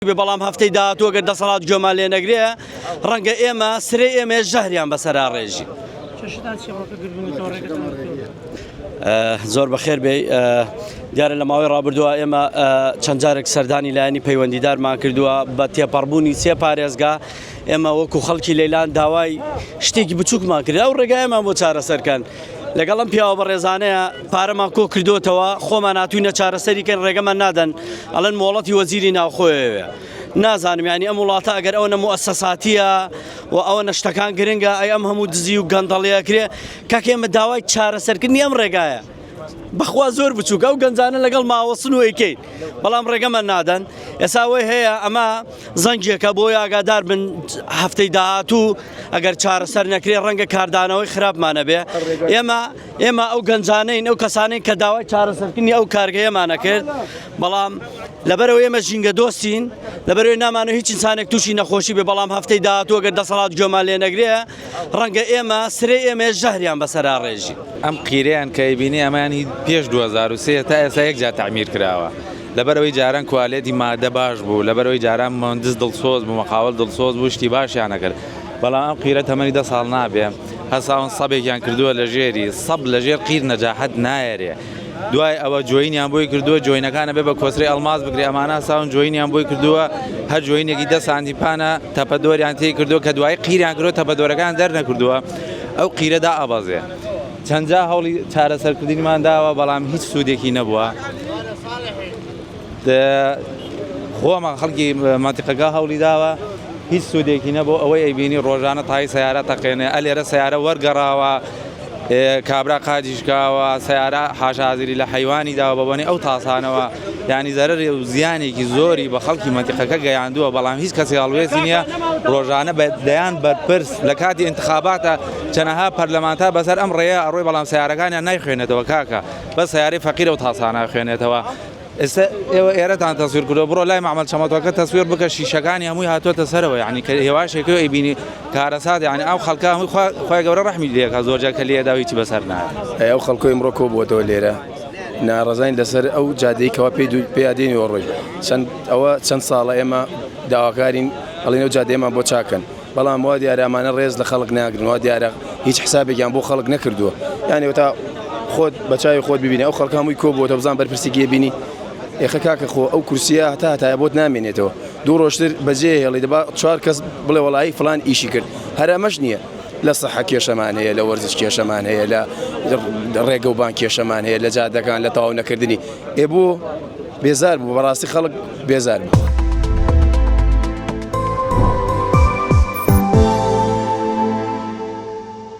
بەڵام هەفتەی داهاتوو ئەگەر دەسەڵات گوێمان لێ نەگرێ ڕەنگە ئێمە سرێ ئێمە ژەهریان بەسەرا ڕێژی. زۆر بەخێر بێ دیارە لە ماوەی ڕابردووە ئێمە چەند جارێک سەردانی لایەنی پەیوەندیدارمان کردووە بە تێپەڕبوونی سێ پارێزگا ئێمە وەکو خەڵکی لەیلان داوای شتێکی بچووکمان کرد ئەو ڕێگایەمان بۆ چارەسەرکەن لەگەڵ ئەم پیاوە بەڕێزانەیە پارەمان کۆ کردوتەوە خۆمان ناتوینە چارەسەریکەن ڕێگەمان نادەن ئەڵەن مۆڵەتی وەزیری ناوخۆیەوێ نازانم ینی ئەم وڵاتە ئەگەر ئەوە مؤسساتیە و ئەوە نەشتەکان گرنگە ئەی ئەم هەموو دزی و گەندەڵەیە کرێ کاک ئێمە داوای چارەسەرکردنی ئەم ڕێگایە بەخوا زۆر بچووکە ئەو گەنجانە لەگەڵ ماوەسن و ئەیکەین بەڵام ڕێگەمان نادەن ئێستا وەی هەیە ئەمە زەنگێکە بۆی ئاگادار بن هەفتەی داهاتوو ئەگەر چارەسەر نەکرێ ڕەنگە کاردانەوەی خراپمانە بێ ئێمە ئەو گەنجانەین ئەو کەسانەی کە داوای چارەسەرکردنی ئەو کارگەیەمانە کرد بەڵام لەبەرەوە ئێمە ژینگە دۆستین لەبەرەوەی نامانە هیچ ئینسانێک تووشی نەخۆشی بێ بەڵام هەفتەی داهاتوو ئەگەر دەسەڵات گوێمان لێ نەگرێ ڕەنگە ئێمە سرێ ئێمە ژەهریان بەسەرا ڕێژی. ئەم قیرەیان کە ئەیبینی ئەمانی پێش 2003 تا ئێستا یەک جار تعمیر کراوە لەبەرەوەی جاران کوالێتی مادە باش بوو لەبەرەوەی جاران مهندس دڵسۆز بوو مەقاول دڵسۆز بوو شتی باشیان نەکرد بەڵام ئەم قیرە تەمەنی 10 ساڵ نابێ هەساون سەبێکیان کردووە لە ژێری سەب لە ژێر قیر نەجاحەت نایەرێ دوای ئەوە جوینیان بۆی کردووە جوینەکانە بێ بە کۆسری ئەڵماز بگرێ ئەمانە ساون جوینیان بۆی کردووە هەر جوینێکی 10 سانتیپانە تەپەدۆریان تێی کردووە کە دوای قیریان کردووە تەپەدۆرەکان دەرنەکردووە ئەو قیرەدا ئەبەزێ چەندجا هەوڵی چارەسەرکردنیمان داوە بەڵام هیچ سوودێکی نەبووە خۆمان خەڵکی مەنتیقەکە هەوڵی داوە هیچ سوودێکی نەبوو ئەوەی ئەیبینی ڕۆژانە تای سەیارە تەقێنێ ئەلێرە سەیارە وەرگەڕاوە کابرا قادیشکاوە سەیارە حاشازیری لە حیوانی داوە بەبوونی ئەو تاسانەوە یعنی زەرەر و زیانێکی زۆری بە خەڵکی مەنتیقەکە گەیاندووە بەڵام هیچ کەسی هەڵوێستی نییە ڕۆژانە دەیان بەرپرس لە کاتی انتخاباتە چەنەها پەرلەمانتا بەسەر ئەم ڕێیە ئەڕۆی بەڵام سیارەکانیان نایخوێنێتەوە کاکە بە سیارەی فەقیرە و تاسانە خوێنێتەوە ئێستا ئێوە ئێرەتان تەسویر کردو بڕۆ لای مەعمەل چەمەتۆکە تەسویر بکە شیشەکانی هەمووی هاتوۆتە سەرەوە یعنی کە هێواشێکەوە ئەیبینی کارەسات یعنی ئەو خەڵکە هەمووی خۆی گەورە ڕەحمی لێکە زۆرجار کە لێدا هیچی بەسەر نایە ئەو خەڵکۆی ئەمڕۆ کۆ بووەتەوە لێرە ناڕەزین لەسەر ئەو جادەیەکەوە پێیادێنەوە ڕۆی ئەوە چەند ساڵە ئێمە داواکارین ئەڵێن ئەو جادەیەمان بۆ چاکەن بەڵام وا دیارە ئەمانە ڕێز لە خەڵک ناگرن وا دیارە هیچ حسابێکیان بۆ خەڵک نەکردووە یعنی تا خۆت بەچاوی خۆت ببینی ئەو خەڵک هەمووی کۆ بووەتە بزان بەرپرسێکی بینی ئێخە کاکە خۆ ئەو کورسیە هەتایە بۆت نامێنێتەوە دوو ڕۆژتر بەجێ هێڵی دەبا 4 کەس بڵێ وەڵایی فلان ئیشی کرد هەرەمەش نییە لە سەحە کێشەمان هەیە لە وەرزش کێشەمان هەیە لە ڕێگە و بان کێشەمان هەیە لە جادەکان لە تەواو نەکردنی بۆ بێزار بوو بەڕاستی خەڵک بێزار بوو.